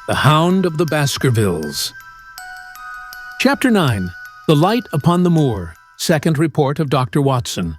The Hound of the Baskervilles. Chapter 9. The Light upon the Moor. Second Report of Dr. Watson.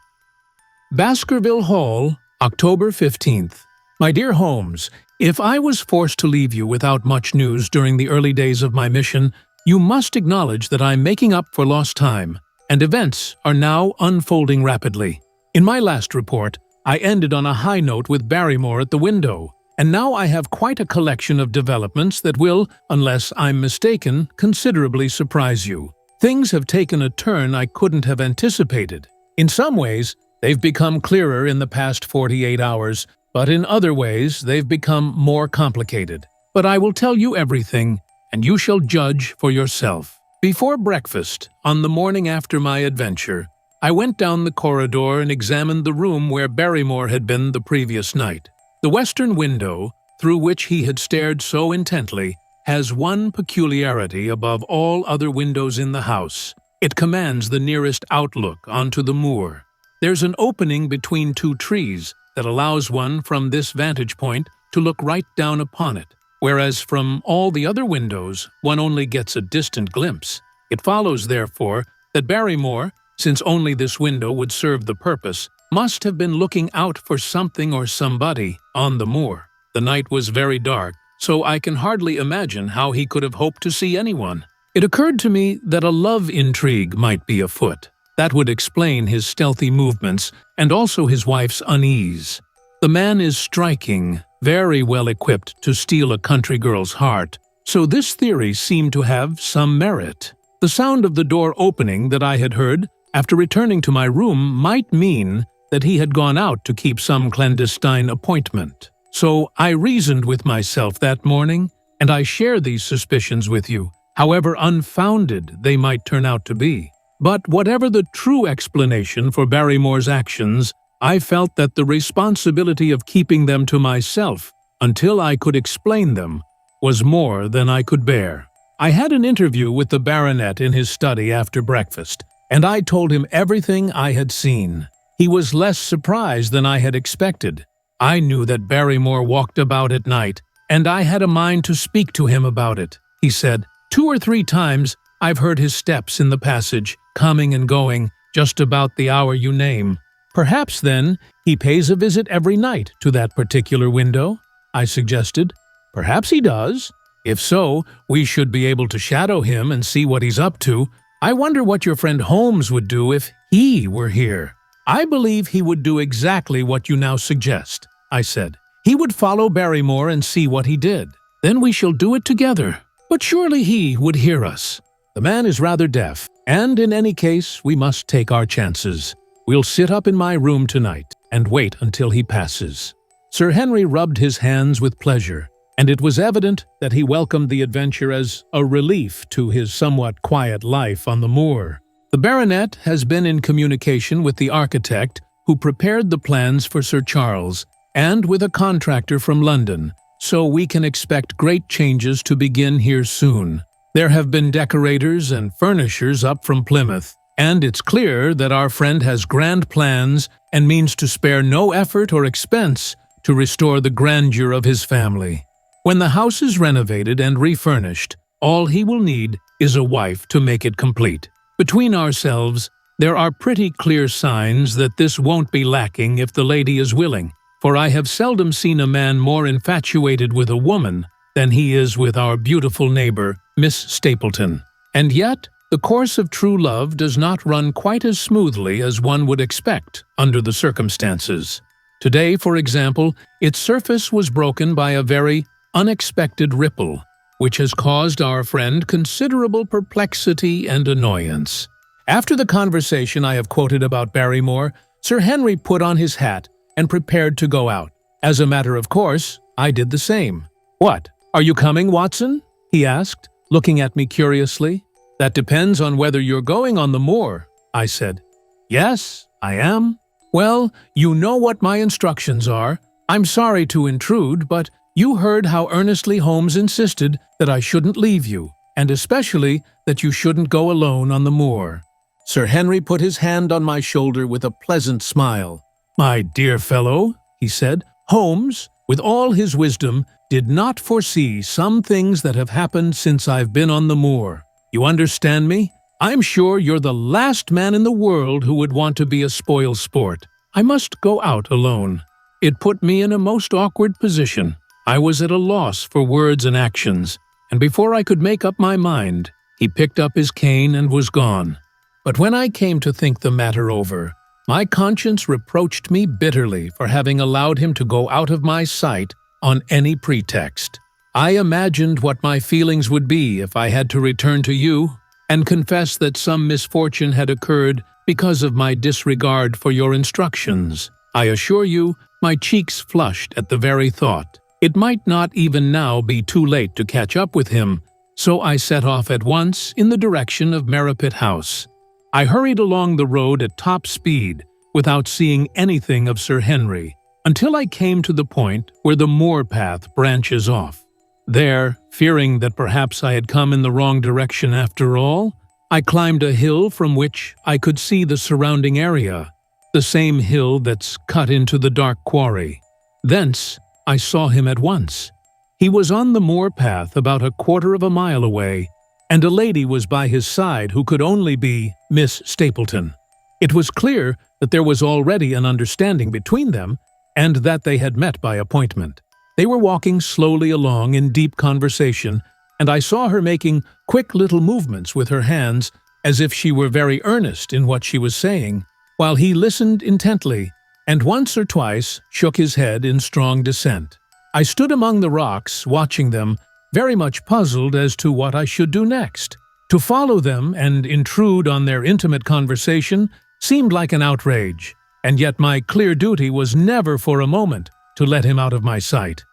Baskerville Hall, October 15th. My dear Holmes, if I was forced to leave you without much news during the early days of my mission, you must acknowledge that I'm making up for lost time, and events are now unfolding rapidly. In my last report, I ended on a high note with Barrymore at the window, and now I have quite a collection of developments that will, unless I'm mistaken, considerably surprise you. Things have taken a turn I couldn't have anticipated. In some ways, they've become clearer in the past 48 hours, but in other ways, they've become more complicated. But I will tell you everything, and you shall judge for yourself. Before breakfast, on the morning after my adventure, I went down the corridor and examined the room where Barrymore had been the previous night. The western window, through which he had stared so intently, has one peculiarity above all other windows in the house. It commands the nearest outlook onto the moor. There's an opening between two trees that allows one from this vantage point to look right down upon it, whereas from all the other windows one only gets a distant glimpse. It follows, therefore, that Barrymore, since only this window would serve the purpose, must have been looking out for something or somebody on the moor. The night was very dark, so I can hardly imagine how he could have hoped to see anyone. It occurred to me that a love intrigue might be afoot. That would explain his stealthy movements and also his wife's unease. The man is striking, very well equipped to steal a country girl's heart, so this theory seemed to have some merit. The sound of the door opening that I had heard after returning to my room might mean that he had gone out to keep some clandestine appointment. So I reasoned with myself that morning, and I share these suspicions with you, however unfounded they might turn out to be. But whatever the true explanation for Barrymore's actions, I felt that the responsibility of keeping them to myself until I could explain them was more than I could bear. I had an interview with the baronet in his study after breakfast, and I told him everything I had seen. He was less surprised than I had expected. I knew that Barrymore walked about at night, and I had a mind to speak to him about it. He said, 2 or 3 times I've heard his steps in the passage, coming and going, just about the hour you name. Perhaps, then, he pays a visit every night to that particular window, I suggested. Perhaps he does. If so, we should be able to shadow him and see what he's up to. I wonder what your friend Holmes would do if he were here. I believe he would do exactly what you now suggest, I said. He would follow Barrymore and see what he did. Then we shall do it together. But surely he would hear us. The man is rather deaf, and in any case, we must take our chances. We'll sit up in my room tonight and wait until he passes. Sir Henry rubbed his hands with pleasure, and it was evident that he welcomed the adventure as a relief to his somewhat quiet life on the moor. The baronet has been in communication with the architect who prepared the plans for Sir Charles, and with a contractor from London, so we can expect great changes to begin here soon. There have been decorators and furnishers up from Plymouth, and it's clear that our friend has grand plans and means to spare no effort or expense to restore the grandeur of his family. When the house is renovated and refurnished, all he will need is a wife to make it complete. Between ourselves, there are pretty clear signs that this won't be lacking if the lady is willing, for I have seldom seen a man more infatuated with a woman than he is with our beautiful neighbor, Miss Stapleton. And yet, the course of true love does not run quite as smoothly as one would expect under the circumstances. Today, for example, its surface was broken by a very unexpected ripple, which has caused our friend considerable perplexity and annoyance. After the conversation I have quoted about Barrymore, Sir Henry put on his hat and prepared to go out. As a matter of course, I did the same. "What, are you coming, Watson?" he asked, looking at me curiously. "That depends on whether you're going on the moor," I said. "Yes, I am." "Well, you know what my instructions are. I'm sorry to intrude, but you heard how earnestly Holmes insisted that I shouldn't leave you, and especially that you shouldn't go alone on the moor." Sir Henry put his hand on my shoulder with a pleasant smile. "My dear fellow," he said, "Holmes, with all his wisdom, did not foresee some things that have happened since I've been on the moor. You understand me? I'm sure you're the last man in the world who would want to be a spoil sport. I must go out alone. It put me in a most awkward position. I was at a loss for words and actions, and before I could make up my mind, he picked up his cane and was gone. But when I came to think the matter over, my conscience reproached me bitterly for having allowed him to go out of my sight on any pretext. I imagined what my feelings would be if I had to return to you and confess that some misfortune had occurred because of my disregard for your instructions. I assure you, my cheeks flushed at the very thought. It might not even now be too late to catch up with him, so I set off at once in the direction of Merripit House. I hurried along the road at top speed, without seeing anything of Sir Henry, until I came to the point where the moor path branches off. There, fearing that perhaps I had come in the wrong direction after all, I climbed a hill from which I could see the surrounding area, the same hill that's cut into the dark quarry. Thence, I saw him at once. He was on the moor path about a quarter of a mile away, and a lady was by his side who could only be Miss Stapleton. It was clear that there was already an understanding between them, and that they had met by appointment. They were walking slowly along in deep conversation, and I saw her making quick little movements with her hands as if she were very earnest in what she was saying, while he listened intently and once or twice shook his head in strong dissent. I stood among the rocks, watching them, very much puzzled as to what I should do next. To follow them and intrude on their intimate conversation seemed like an outrage, and yet my clear duty was never for a moment to let him out of my sight.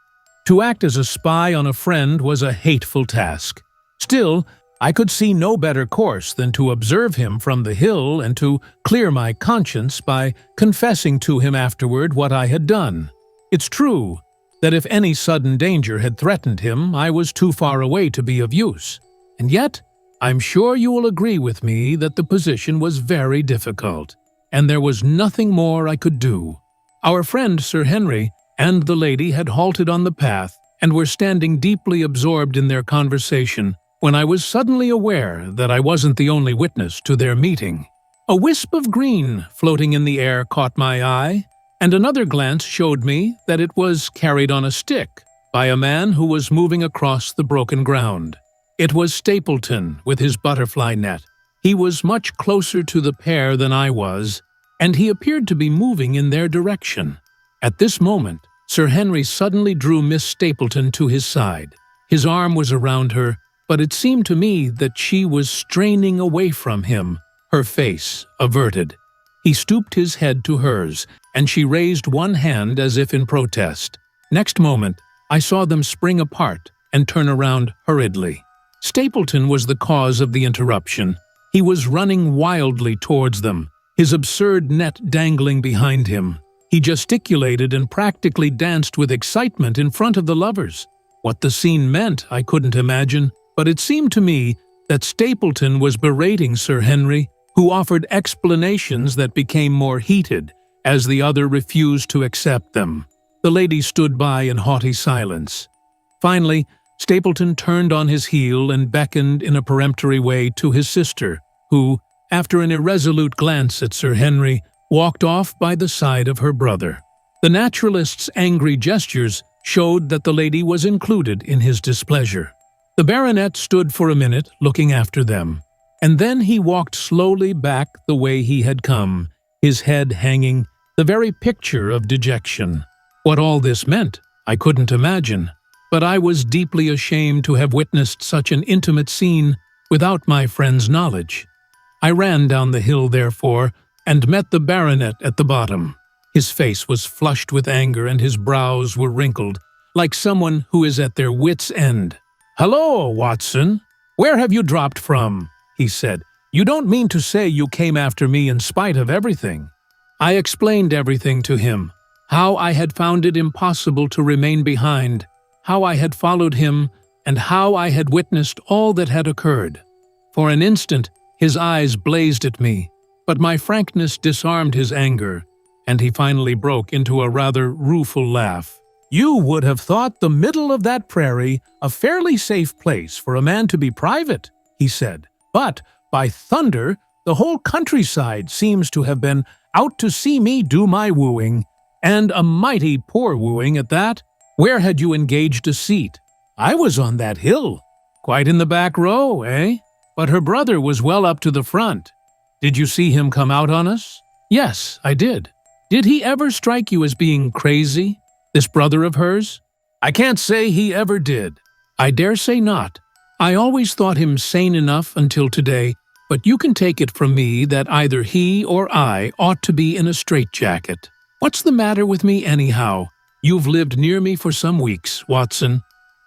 To act as a spy on a friend was a hateful task. Still, I could see no better course than to observe him from the hill and to clear my conscience by confessing to him afterward what I had done. It's true that if any sudden danger had threatened him, I was too far away to be of use. And yet, I'm sure you will agree with me that the position was very difficult, and there was nothing more I could do. Our friend Sir Henry and the lady had halted on the path and were standing deeply absorbed in their conversation when I was suddenly aware that I wasn't the only witness to their meeting. A wisp of green floating in the air caught my eye, and another glance showed me that it was carried on a stick by a man who was moving across the broken ground. It was Stapleton with his butterfly net. He was much closer to the pair than I was, and he appeared to be moving in their direction. At this moment, Sir Henry suddenly drew Miss Stapleton to his side. His arm was around her, but it seemed to me that she was straining away from him, her face averted. He stooped his head to hers, and she raised one hand as if in protest. Next moment, I saw them spring apart and turn around hurriedly. Stapleton was the cause of the interruption. He was running wildly towards them, his absurd net dangling behind him. He gesticulated and practically danced with excitement in front of the lovers. What the scene meant, I couldn't imagine, but it seemed to me that Stapleton was berating Sir Henry, who offered explanations that became more heated as the other refused to accept them. The lady stood by in haughty silence. Finally, Stapleton turned on his heel and beckoned in a peremptory way to his sister, who, after an irresolute glance at Sir Henry, walked off by the side of her brother. The naturalist's angry gestures showed that the lady was included in his displeasure. The baronet stood for a minute looking after them, and then he walked slowly back the way he had come, his head hanging, the very picture of dejection. What all this meant, I couldn't imagine, but I was deeply ashamed to have witnessed such an intimate scene without my friend's knowledge. I ran down the hill, therefore, and met the baronet at the bottom. His face was flushed with anger and his brows were wrinkled, like someone who is at their wits' end. "Hello, Watson! Where have you dropped from?" he said. "You don't mean to say you came after me in spite of everything?" I explained everything to him, how I had found it impossible to remain behind, how I had followed him, and how I had witnessed all that had occurred. For an instant, his eyes blazed at me, but my frankness disarmed his anger, and he finally broke into a rather rueful laugh. You would have thought the middle of that prairie a fairly safe place for a man to be private, he said. But, by thunder, the whole countryside seems to have been out to see me do my wooing, and a mighty poor wooing at that. Where had you engaged a seat? I was on that hill. Quite in the back row, eh? But her brother was well up to the front. Did you see him come out on us? Yes, I did. Did he ever strike you as being crazy, this brother of hers? I can't say he ever did. I dare say not. I always thought him sane enough until today, but you can take it from me that either he or I ought to be in a straitjacket. What's the matter with me anyhow? You've lived near me for some weeks, Watson.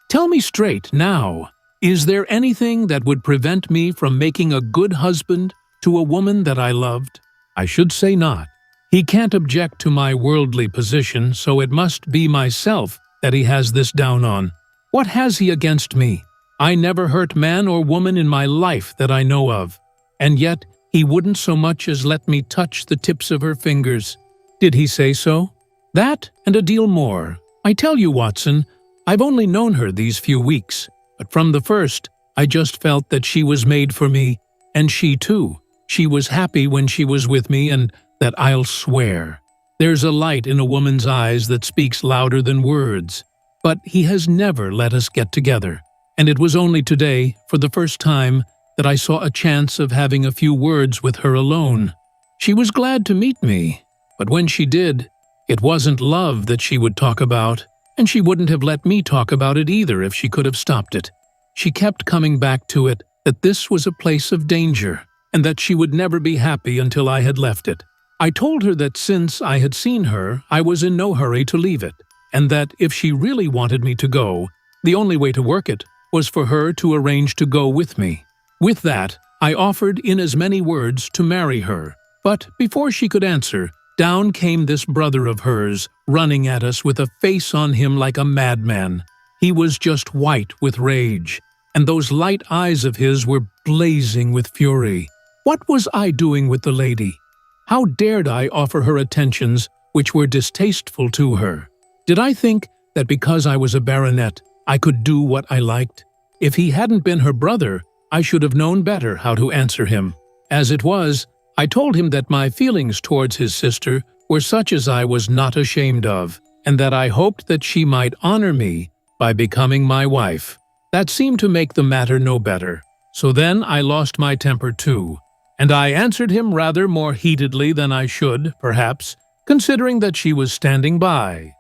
Tell me straight now, is there anything that would prevent me from making a good husband to a woman that I loved? I should say not. He can't object to my worldly position, so it must be myself that he has this down on. What has he against me? I never hurt man or woman in my life that I know of, and yet he wouldn't so much as let me touch the tips of her fingers. Did he say so? That and a deal more. I tell you, Watson, I've only known her these few weeks, but from the first I just felt that she was made for me, and she too. She was happy when she was with me, and that I'll swear. There's a light in a woman's eyes that speaks louder than words. But he has never let us get together, and it was only today, for the first time, that I saw a chance of having a few words with her alone. She was glad to meet me, but when she did, it wasn't love that she would talk about, and she wouldn't have let me talk about it either if she could have stopped it. She kept coming back to it, that this was a place of danger, and that she would never be happy until I had left it. I told her that since I had seen her, I was in no hurry to leave it, and that if she really wanted me to go, the only way to work it was for her to arrange to go with me. With that, I offered in as many words to marry her, but before she could answer, down came this brother of hers, running at us with a face on him like a madman. He was just white with rage, and those light eyes of his were blazing with fury. What was I doing with the lady? How dared I offer her attentions which were distasteful to her? Did I think that because I was a baronet, I could do what I liked? If he hadn't been her brother, I should have known better how to answer him. As it was, I told him that my feelings towards his sister were such as I was not ashamed of, and that I hoped that she might honor me by becoming my wife. That seemed to make the matter no better. So then I lost my temper too, and I answered him rather more heatedly than I should, perhaps, considering that she was standing by.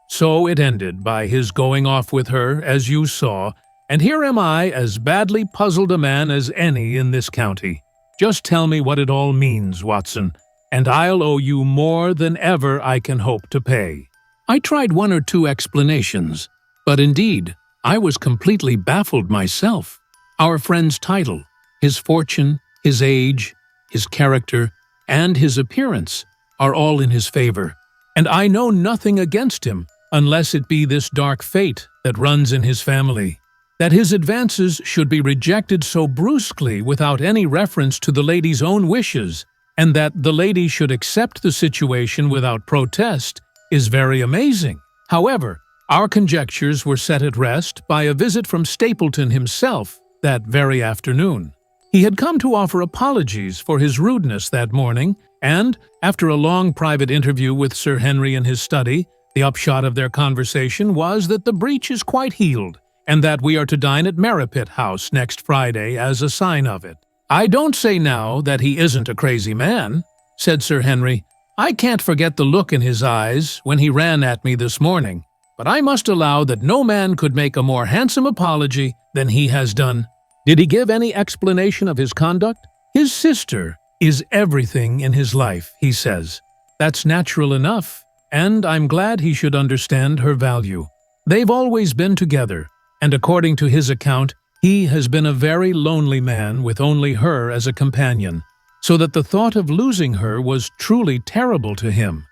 So it ended by his going off with her, as you saw, and here am I, as badly puzzled a man as any in this county. Just tell me what it all means, Watson, and I'll owe you more than ever I can hope to pay. I tried one or two explanations, but indeed, I was completely baffled myself. Our friend's title, his fortune, his age, his character, and his appearance are all in his favor, and I know nothing against him unless it be this dark fate that runs in his family. That his advances should be rejected so brusquely without any reference to the lady's own wishes, and that the lady should accept the situation without protest, is very amazing. However, our conjectures were set at rest by a visit from Stapleton himself that very afternoon. He had come to offer apologies for his rudeness that morning, and, after a long private interview with Sir Henry in his study, the upshot of their conversation was that the breach is quite healed, and that we are to dine at Merripit House next Friday as a sign of it. I don't say now that he isn't a crazy man, said Sir Henry. I can't forget the look in his eyes when he ran at me this morning, but I must allow that no man could make a more handsome apology than he has done. Did he give any explanation of his conduct? His sister is everything in his life, he says. That's natural enough, and I'm glad he should understand her value. They've always been together, and according to his account, he has been a very lonely man with only her as a companion, so that the thought of losing her was truly terrible to him.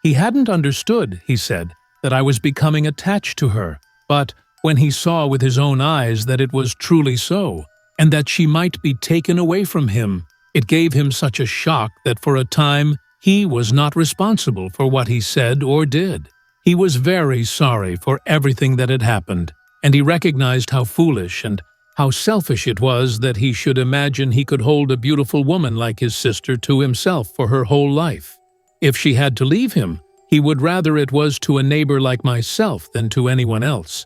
He hadn't understood, he said, that I was becoming attached to her, but when he saw with his own eyes that it was truly so, and that she might be taken away from him, it gave him such a shock that for a time he was not responsible for what he said or did. He was very sorry for everything that had happened, and he recognized how foolish and how selfish it was that he should imagine he could hold a beautiful woman like his sister to himself for her whole life. If she had to leave him, he would rather it was to a neighbor like myself than to anyone else.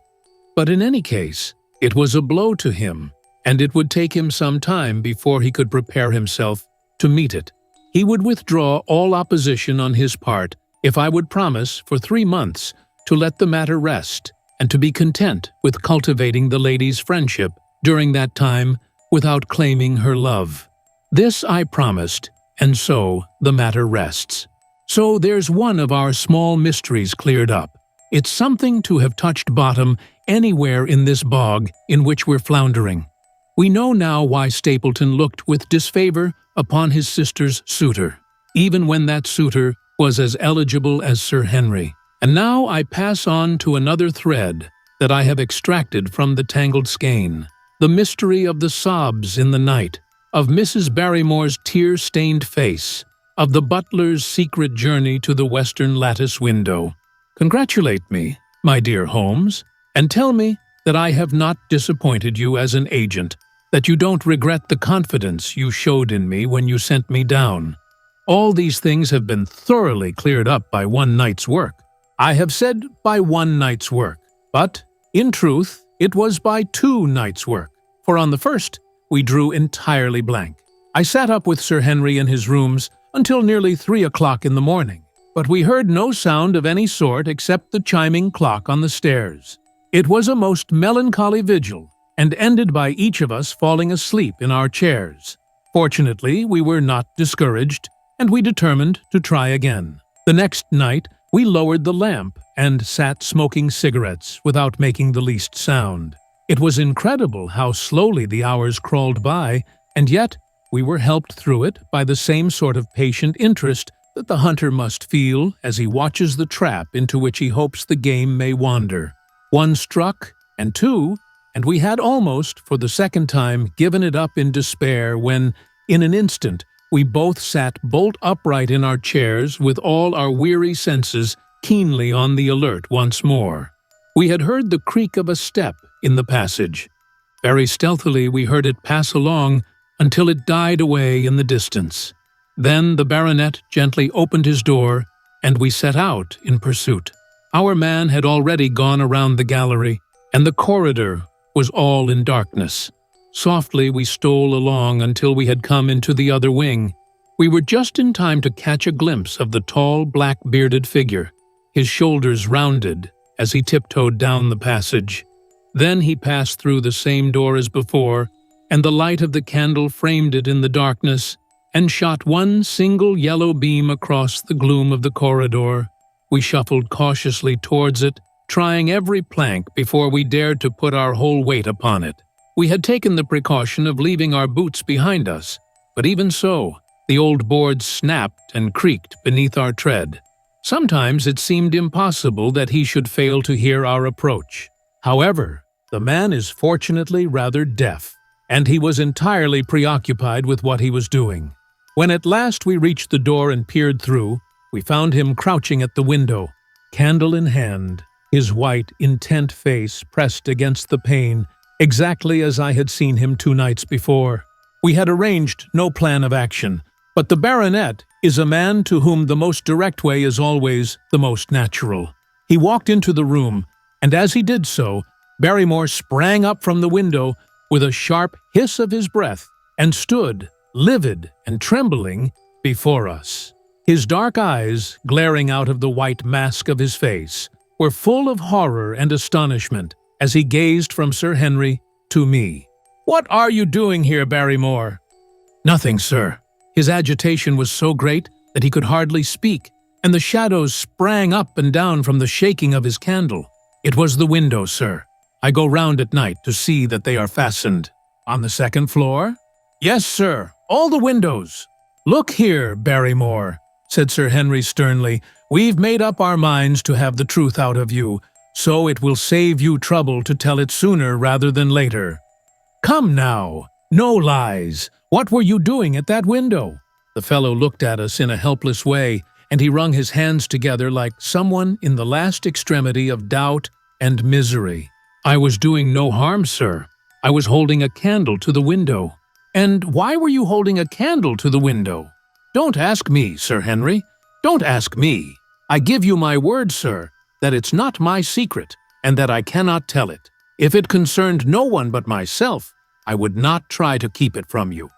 But in any case, it was a blow to him, and it would take him some time before he could prepare himself to meet it. He would withdraw all opposition on his part if I would promise for 3 months to let the matter rest and to be content with cultivating the lady's friendship during that time without claiming her love. This I promised, and so the matter rests. So there's one of our small mysteries cleared up. It's something to have touched bottom anywhere in this bog in which we're floundering. We know now why Stapleton looked with disfavor upon his sister's suitor, even when that suitor was as eligible as Sir Henry. And now I pass on to another thread that I have extracted from the tangled skein, the mystery of the sobs in the night, of Mrs. Barrymore's tear-stained face, of the butler's secret journey to the western lattice window. Congratulate me, my dear Holmes, and tell me that I have not disappointed you as an agent, that you don't regret the confidence you showed in me when you sent me down. All these things have been thoroughly cleared up by one night's work. I have said by one night's work, but, in truth, it was by 2 nights' work, for on the first, we drew entirely blank. I sat up with Sir Henry in his rooms until nearly 3 o'clock in the morning, but we heard no sound of any sort except the chiming clock on the stairs. It was a most melancholy vigil, and ended by each of us falling asleep in our chairs. Fortunately, we were not discouraged, and we determined to try again. The next night, we lowered the lamp and sat smoking cigarettes without making the least sound. It was incredible how slowly the hours crawled by, and yet we were helped through it by the same sort of patient interest that the hunter must feel as he watches the trap into which he hopes the game may wander. 1 struck, and 2, and we had almost, for the second time, given it up in despair when, in an instant, we both sat bolt upright in our chairs with all our weary senses keenly on the alert once more. We had heard the creak of a step in the passage. Very stealthily we heard it pass along until it died away in the distance. Then the baronet gently opened his door, and we set out in pursuit. Our man had already gone around the gallery, and the corridor was all in darkness. Softly we stole along until we had come into the other wing. We were just in time to catch a glimpse of the tall, black-bearded figure, his shoulders rounded as he tiptoed down the passage. Then he passed through the same door as before, and the light of the candle framed it in the darkness and shot one single yellow beam across the gloom of the corridor. We shuffled cautiously towards it, trying every plank before we dared to put our whole weight upon it. We had taken the precaution of leaving our boots behind us, but even so, the old boards snapped and creaked beneath our tread. Sometimes it seemed impossible that he should fail to hear our approach. However, the man is fortunately rather deaf, and he was entirely preoccupied with what he was doing. When at last we reached the door and peered through, we found him crouching at the window, candle in hand, his white, intent face pressed against the pane, exactly as I had seen him 2 nights before. We had arranged no plan of action, but the baronet is a man to whom the most direct way is always the most natural. He walked into the room, and as he did so, Barrymore sprang up from the window with a sharp hiss of his breath and stood, livid and trembling, before us. His dark eyes, glaring out of the white mask of his face, were full of horror and astonishment as he gazed from Sir Henry to me. "What are you doing here, Barrymore?" "Nothing, sir." His agitation was so great that he could hardly speak, and the shadows sprang up and down from the shaking of his candle. "It was the window, sir. I go round at night to see that they are fastened." "On the 2nd floor?" "Yes, sir, all the windows." "Look here, Barrymore," said Sir Henry sternly, "we've made up our minds to have the truth out of you, so it will save you trouble to tell it sooner rather than later. Come now, no lies. What were you doing at that window?" The fellow looked at us in a helpless way, and he wrung his hands together like someone in the last extremity of doubt and misery. "I was doing no harm, sir. I was holding a candle to the window." "And why were you holding a candle to the window?" "Don't ask me, Sir Henry. Don't ask me. I give you my word, sir, that it's not my secret, and that I cannot tell it. If it concerned no one but myself, I would not try to keep it from you."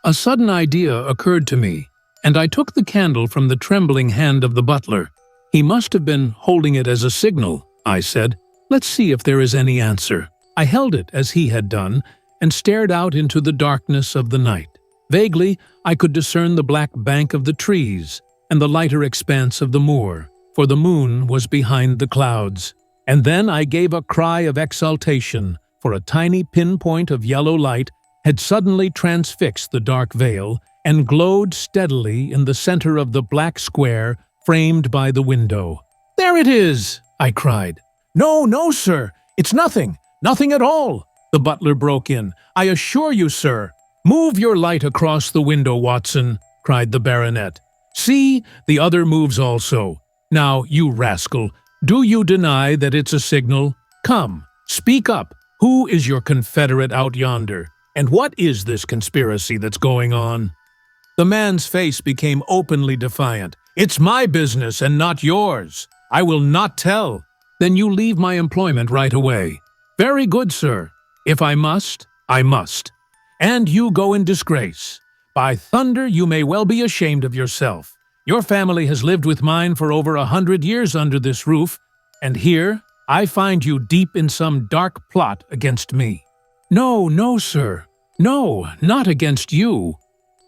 A sudden idea occurred to me, and I took the candle from the trembling hand of the butler. "He must have been holding it as a signal," I said. "Let's see if there is any answer." I held it as he had done, and stared out into the darkness of the night. Vaguely, I could discern the black bank of the trees and the lighter expanse of the moor, for the moon was behind the clouds. And then I gave a cry of exultation, for a tiny pinpoint of yellow light had suddenly transfixed the dark veil and glowed steadily in the center of the black square framed by the window. "There it is!" I cried. "No, no, sir! It's nothing! Nothing at all!" the butler broke in. "I assure you, sir—" "Move your light across the window, Watson," cried the baronet. "See, the other moves also. Now, you rascal, do you deny that it's a signal? Come, speak up. Who is your confederate out yonder? And what is this conspiracy that's going on?" The man's face became openly defiant. "It's my business and not yours. I will not tell." "Then you leave my employment right away." "Very good, sir. If I must, I must. And you go in disgrace. By thunder, you may well be ashamed of yourself. Your family has lived with mine for over 100 years under this roof, and here I find you deep in some dark plot against me." "No, no, sir. No, not against you."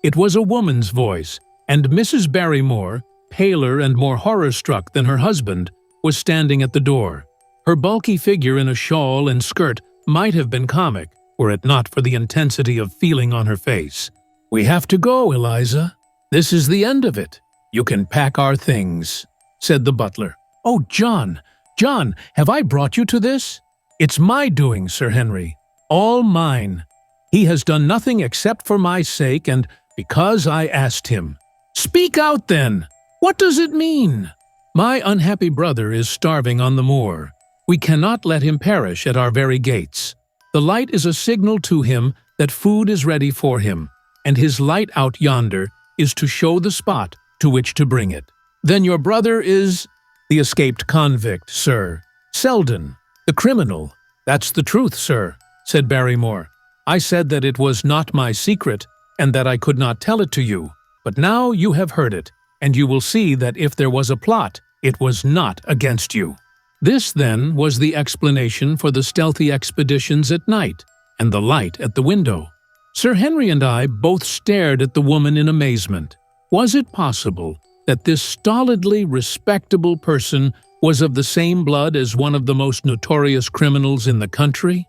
It was a woman's voice, and Mrs. Barrymore, paler and more horror-struck than her husband, was standing at the door. Her bulky figure in a shawl and skirt might have been comic, were it not for the intensity of feeling on her face. "We have to go, Eliza. This is the end of it. You can pack our things," said the butler. "Oh, John, John, have I brought you to this?" "It's my doing, Sir Henry. All mine. He has done nothing except for my sake and because I asked him." "Speak out, then! What does it mean?" "My unhappy brother is starving on the moor. We cannot let him perish at our very gates. The light is a signal to him that food is ready for him, and his light out yonder is to show the spot to which to bring it." "Then your brother is—" "The escaped convict, sir. Selden, the criminal." "That's the truth, sir," said Barrymore. "I said that it was not my secret, and that I could not tell it to you. But now you have heard it, and you will see that if there was a plot, it was not against you." This, then, was the explanation for the stealthy expeditions at night, and the light at the window. Sir Henry and I both stared at the woman in amazement. Was it possible that this stolidly respectable person was of the same blood as one of the most notorious criminals in the country?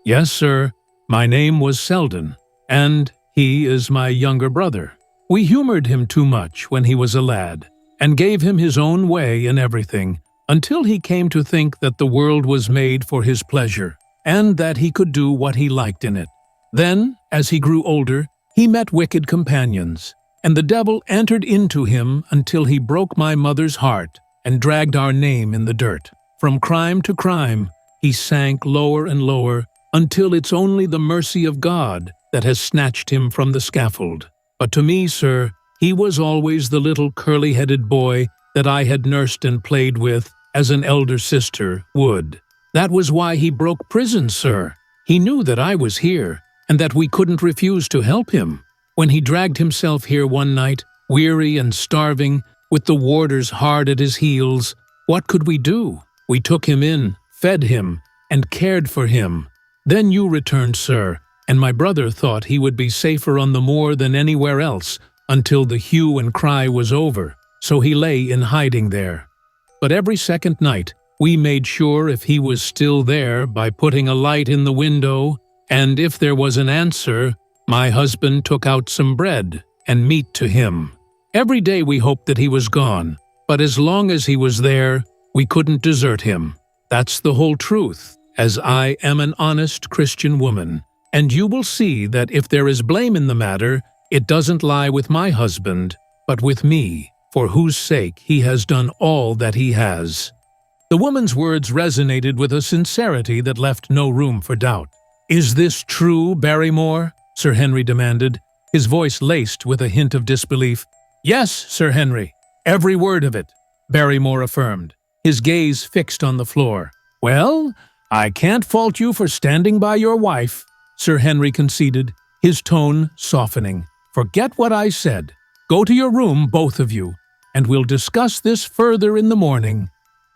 "Yes, sir. My name was Selden, and he is my younger brother. We humored him too much when he was a lad, and gave him his own way in everything, until he came to think that the world was made for his pleasure, and that he could do what he liked in it. Then, as he grew older, he met wicked companions, and the devil entered into him until he broke my mother's heart and dragged our name in the dirt. From crime to crime, he sank lower and lower, until it's only the mercy of God that has snatched him from the scaffold. But to me, sir, he was always the little curly-headed boy that I had nursed and played with, as an elder sister would. That was why he broke prison, sir. He knew that I was here, and that we couldn't refuse to help him. When he dragged himself here one night, weary and starving, with the warders hard at his heels, what could we do? We took him in, fed him, and cared for him. Then you returned, sir, and my brother thought he would be safer on the moor than anywhere else until the hue and cry was over, so he lay in hiding there. But every second night, we made sure if he was still there by putting a light in the window, and if there was an answer, my husband took out some bread and meat to him. Every day we hoped that he was gone, but as long as he was there, we couldn't desert him. That's the whole truth, as I am an honest Christian woman, and you will see that if there is blame in the matter, it doesn't lie with my husband, but with me. for whose sake he has done all that he has." The woman's words resonated with a sincerity that left no room for doubt. "Is this true, Barrymore?" Sir Henry demanded, his voice laced with a hint of disbelief. "Yes, Sir Henry, every word of it," Barrymore affirmed, his gaze fixed on the floor. "Well, I can't fault you for standing by your wife," Sir Henry conceded, his tone softening. "Forget what I said. Go to your room, both of you, and we'll discuss this further in the morning."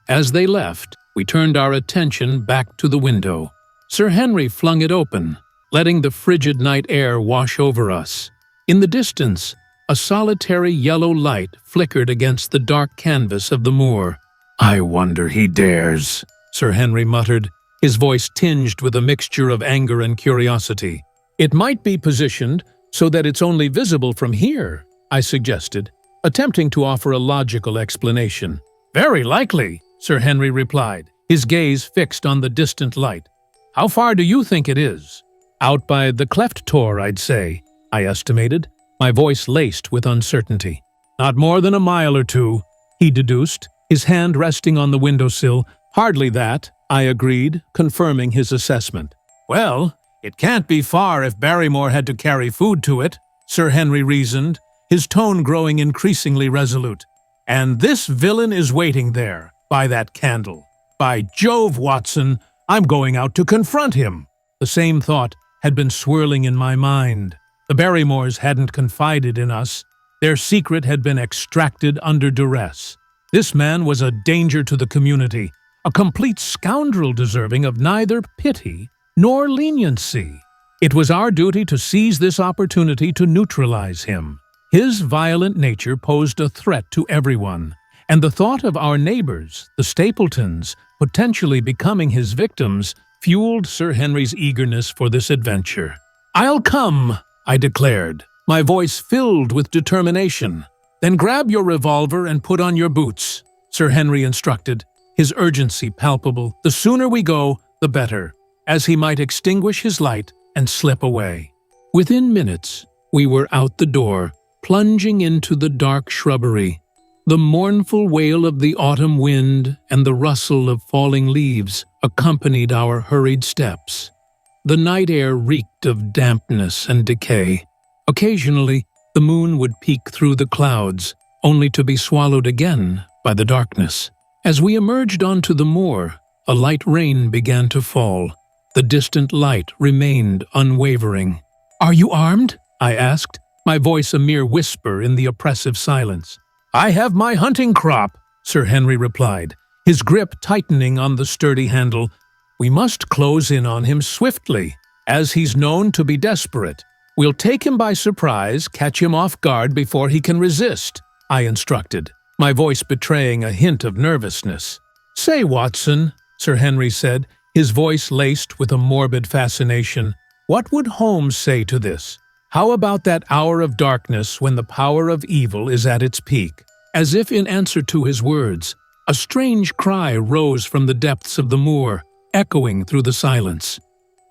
As they left, we turned our attention back to the window. Sir Henry flung it open, letting the frigid night air wash over us. In the distance, a solitary yellow light flickered against the dark canvas of the moor. "I wonder he dares," Sir Henry muttered, his voice tinged with a mixture of anger and curiosity. "It might be positioned so that it's only visible from here," I suggested, attempting to offer a logical explanation. "Very likely," Sir Henry replied, his gaze fixed on the distant light. "How far do you think it is?" "Out by the cleft tor, I'd say," I estimated, my voice laced with uncertainty. "Not more than a mile or two," he deduced, his hand resting on the windowsill. "Hardly that," I agreed, confirming his assessment. "Well, it can't be far if Barrymore had to carry food to it," Sir Henry reasoned, his tone growing increasingly resolute. "And this villain is waiting there, by that candle. By Jove, Watson, I'm going out to confront him." The same thought had been swirling in my mind. The Barrymores hadn't confided in us. Their secret had been extracted under duress. This man was a danger to the community, a complete scoundrel deserving of neither pity nor leniency. It was our duty to seize this opportunity to neutralize him. His violent nature posed a threat to everyone, and the thought of our neighbors, the Stapletons, potentially becoming his victims, fueled Sir Henry's eagerness for this adventure. "I'll come," I declared, my voice filled with determination. "Then grab your revolver and put on your boots," Sir Henry instructed, his urgency palpable. "The sooner we go, the better," as he might extinguish his light and slip away. Within minutes, we were out the door, plunging into the dark shrubbery. The mournful wail of the autumn wind and the rustle of falling leaves accompanied our hurried steps. The night air reeked of dampness and decay. Occasionally, the moon would peek through the clouds, only to be swallowed again by the darkness. As we emerged onto the moor, a light rain began to fall. The distant light remained unwavering. "Are you armed?" I asked, my voice a mere whisper in the oppressive silence. "I have my hunting crop," Sir Henry replied, his grip tightening on the sturdy handle. "We must close in on him swiftly, as he's known to be desperate. We'll take him by surprise, catch him off guard before he can resist," I instructed, my voice betraying a hint of nervousness. "Say, Watson," Sir Henry said, his voice laced with a morbid fascination, "what would Holmes say to this? How about that hour of darkness when the power of evil is at its peak?" As if in answer to his words, a strange cry rose from the depths of the moor, echoing through the silence.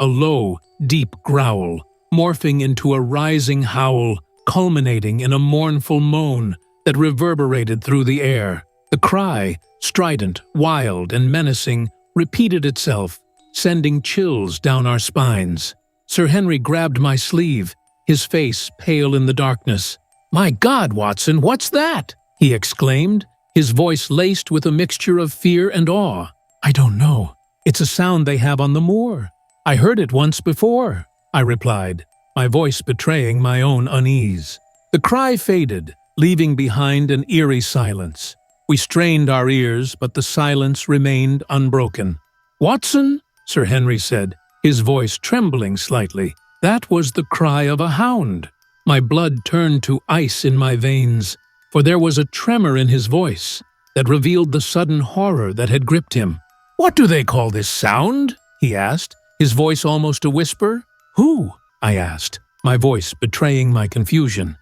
A low, deep growl, morphing into a rising howl, culminating in a mournful moan that reverberated through the air. The cry, strident, wild, and menacing, repeated itself, sending chills down our spines. Sir Henry grabbed my sleeve, his face pale in the darkness. "My God, Watson, what's that?" he exclaimed, his voice laced with a mixture of fear and awe. "I don't know. It's a sound they have on the moor. I heard it once before," I replied, my voice betraying my own unease. The cry faded, leaving behind an eerie silence. We strained our ears, but the silence remained unbroken. "Watson," Sir Henry said, his voice trembling slightly, "that was the cry of a hound." My blood turned to ice in my veins, for there was a tremor in his voice that revealed the sudden horror that had gripped him. "What do they call this sound?" he asked, his voice almost a whisper. "Who?" I asked, my voice betraying my confusion.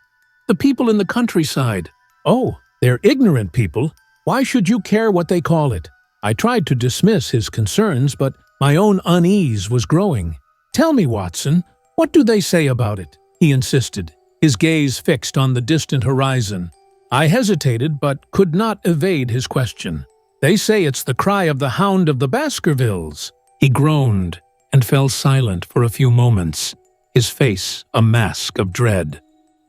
"The people in the countryside." "Oh, they're ignorant people. Why should you care what they call it?" I tried to dismiss his concerns, but my own unease was growing. "Tell me, Watson, what do they say about it?" he insisted, his gaze fixed on the distant horizon. I hesitated but could not evade his question. "They say it's the cry of the Hound of the Baskervilles." He groaned and fell silent for a few moments, his face a mask of dread.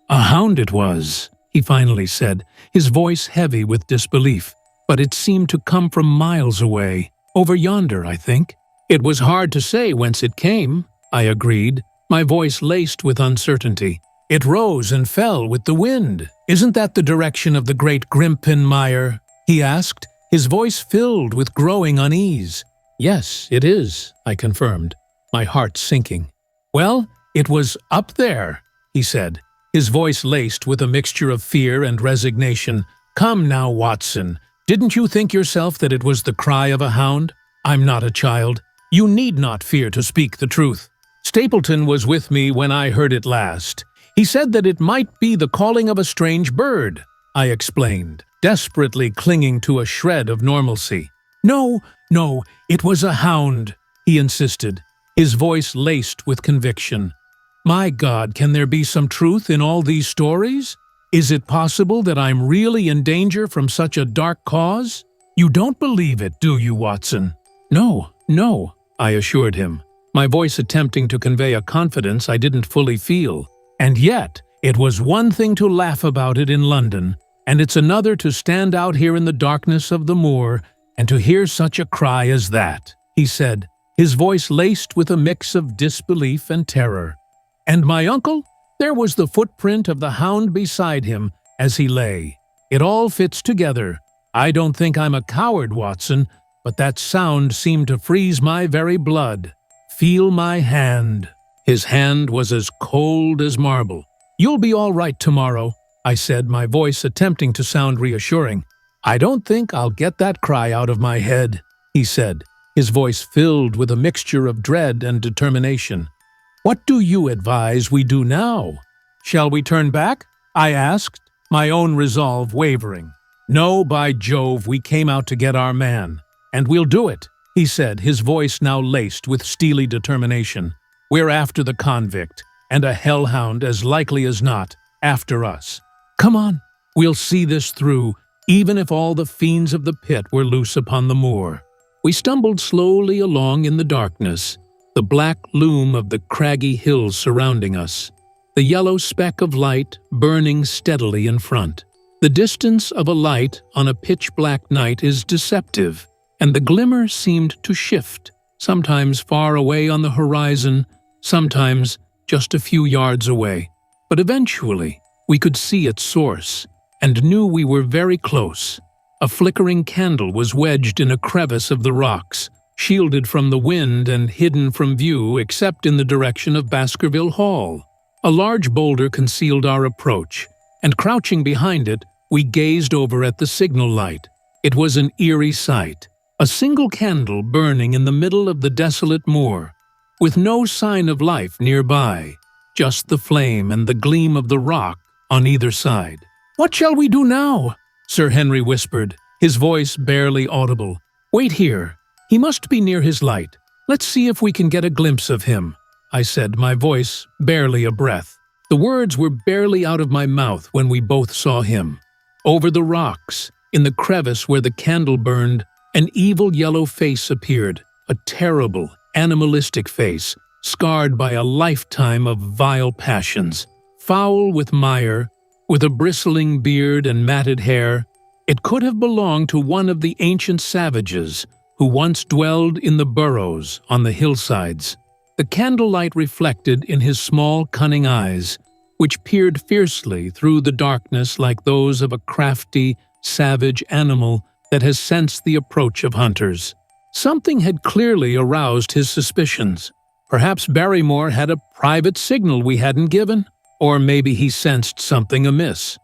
"A hound it was," he finally said, his voice heavy with disbelief. "But it seemed to come from miles away. Over yonder, I think." "It was hard to say whence it came," I agreed, my voice laced with uncertainty. "It rose and fell with the wind. Isn't that the direction of the great Grimpenmire?" he asked, his voice filled with growing unease. "Yes, it is," I confirmed, my heart sinking. "Well, it was up there," he said, his voice laced with a mixture of fear and resignation. "Come now, Watson, didn't you think yourself that it was the cry of a hound? I'm not a child. You need not fear to speak the truth. Stapleton was with me when I heard it last. He said that it might be the calling of a strange bird," I explained, desperately clinging to a shred of normalcy. No, it was a hound," he insisted, his voice laced with conviction. "My God, can there be some truth in all these stories? Is it possible that I'm really in danger from such a dark cause? You don't believe it, do you, Watson?" No, I assured him, my voice attempting to convey a confidence I didn't fully feel. "And yet, it was one thing to laugh about it in London, and it's another to stand out here in the darkness of the moor and to hear such a cry as that," he said, his voice laced with a mix of disbelief and terror. "And my uncle? There was the footprint of the hound beside him as he lay. It all fits together. I don't think I'm a coward, Watson, but that sound seemed to freeze my very blood. Feel my hand." His hand was as cold as marble. "You'll be all right tomorrow," I said, my voice attempting to sound reassuring. "I don't think I'll get that cry out of my head," he said, his voice filled with a mixture of dread and determination. "What do you advise we do now? Shall we turn back?" I asked, my own resolve wavering. "No, by Jove, we came out to get our man, and we'll do it," he said, his voice now laced with steely determination. "We're after the convict, and a hellhound, as likely as not, after us. Come on, we'll see this through, even if all the fiends of the pit were loose upon the moor." We stumbled slowly along in the darkness, the black loom of the craggy hills surrounding us, the yellow speck of light burning steadily in front. The distance of a light on a pitch-black night is deceptive, and the glimmer seemed to shift, sometimes far away on the horizon, sometimes just a few yards away. But eventually, we could see its source, and knew we were very close. A flickering candle was wedged in a crevice of the rocks, shielded from the wind and hidden from view except in the direction of Baskerville Hall. A large boulder concealed our approach, and crouching behind it, we gazed over at the signal light. It was an eerie sight, a single candle burning in the middle of the desolate moor, with no sign of life nearby, just the flame and the gleam of the rock on either side. "What shall we do now?" Sir Henry whispered, his voice barely audible. "Wait here. He must be near his light. Let's see if we can get a glimpse of him," I said, my voice barely a breath. The words were barely out of my mouth when we both saw him. Over the rocks, in the crevice where the candle burned, an evil yellow face appeared, a terrible, animalistic face, scarred by a lifetime of vile passions. Foul with mire, with a bristling beard and matted hair, it could have belonged to one of the ancient savages who once dwelled in the burrows on the hillsides. The candlelight reflected in his small, cunning eyes, which peered fiercely through the darkness like those of a crafty, savage animal that has sensed the approach of hunters. Something had clearly aroused his suspicions. Perhaps Barrymore had a private signal we hadn't given, or maybe he sensed something amiss.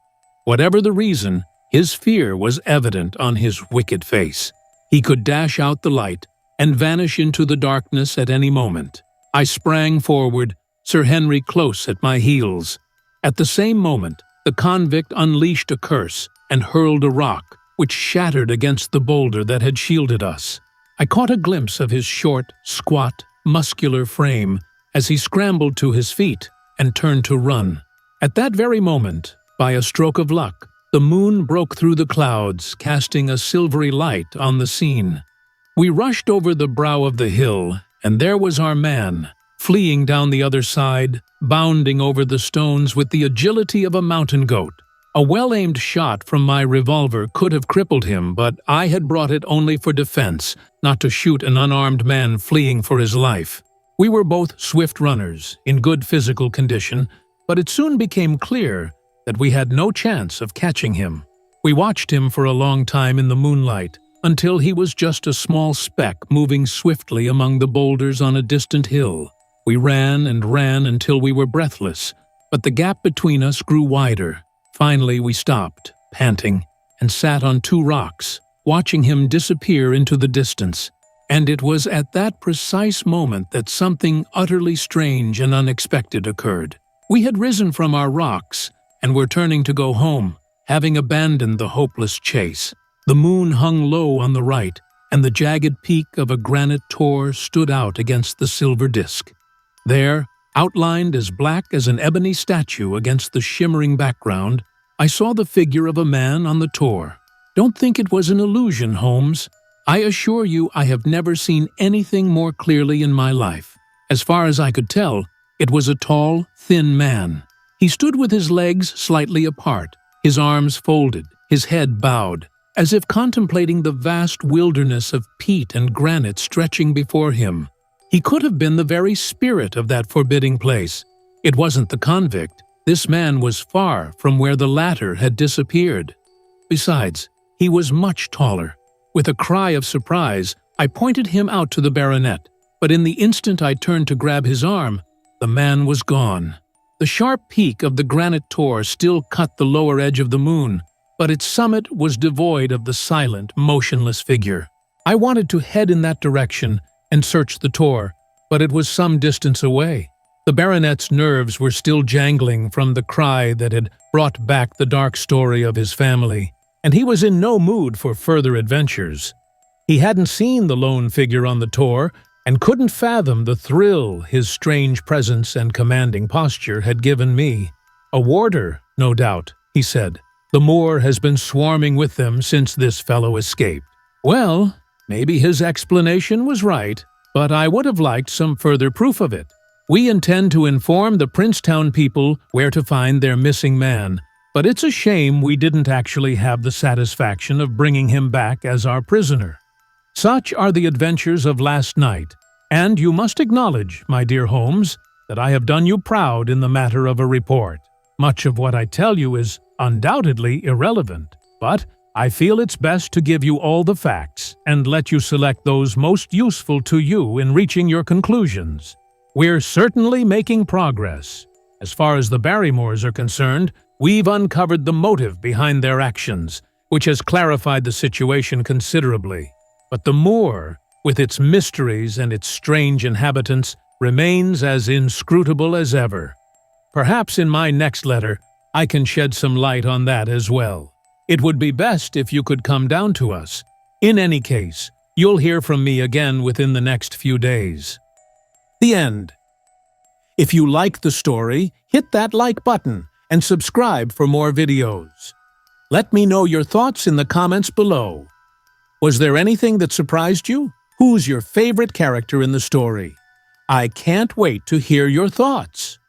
Whatever the reason, his fear was evident on his wicked face. He could dash out the light and vanish into the darkness at any moment. I sprang forward, Sir Henry close at my heels. At the same moment, the convict unleashed a curse and hurled a rock, which shattered against the boulder that had shielded us. I caught a glimpse of his short, squat, muscular frame as he scrambled to his feet and turned to run. At that very moment, by a stroke of luck, the moon broke through the clouds, casting a silvery light on the scene. We rushed over the brow of the hill, and there was our man, fleeing down the other side, bounding over the stones with the agility of a mountain goat. A well-aimed shot from my revolver could have crippled him, but I had brought it only for defense, not to shoot an unarmed man fleeing for his life. We were both swift runners, in good physical condition, but it soon became clear that we had no chance of catching him. We watched him for a long time in the moonlight, until he was just a small speck moving swiftly among the boulders on a distant hill. We ran and ran until we were breathless, but the gap between us grew wider. Finally, we stopped, panting, and sat on two rocks, watching him disappear into the distance. And it was at that precise moment that something utterly strange and unexpected occurred. We had risen from our rocks and were turning to go home, having abandoned the hopeless chase. The moon hung low on the right, and the jagged peak of a granite tor stood out against the silver disk. There, outlined as black as an ebony statue against the shimmering background, I saw the figure of a man on the tor. Don't think it was an illusion, Holmes. I assure you I have never seen anything more clearly in my life. As far as I could tell, it was a tall, thin man. He stood with his legs slightly apart, his arms folded, his head bowed, as if contemplating the vast wilderness of peat and granite stretching before him. He could have been the very spirit of that forbidding place. It wasn't the convict. This man was far from where the latter had disappeared. Besides, he was much taller. With a cry of surprise, I pointed him out to the baronet, but in the instant I turned to grab his arm, the man was gone. The sharp peak of the granite tor still cut the lower edge of the moon, but its summit was devoid of the silent, motionless figure. I wanted to head in that direction and search the tor, but it was some distance away. The baronet's nerves were still jangling from the cry that had brought back the dark story of his family, and he was in no mood for further adventures. He hadn't seen the lone figure on the tor and couldn't fathom the thrill his strange presence and commanding posture had given me. "A warder, no doubt," he said. "The moor has been swarming with them since this fellow escaped." Well, maybe his explanation was right, but I would have liked some further proof of it. We intend to inform the Princetown people where to find their missing man, but it's a shame we didn't actually have the satisfaction of bringing him back as our prisoner. Such are the adventures of last night, and you must acknowledge, my dear Holmes, that I have done you proud in the matter of a report. Much of what I tell you is undoubtedly irrelevant, but I feel it's best to give you all the facts and let you select those most useful to you in reaching your conclusions. We're certainly making progress. As far as the Barrymores are concerned, we've uncovered the motive behind their actions, which has clarified the situation considerably. But the moor, with its mysteries and its strange inhabitants, remains as inscrutable as ever. Perhaps in my next letter, I can shed some light on that as well. It would be best if you could come down to us. In any case, you'll hear from me again within the next few days. The end. If you like the story, hit that like button and subscribe for more videos. Let me know your thoughts in the comments below. Was there anything that surprised you? Who's your favorite character in the story? I can't wait to hear your thoughts.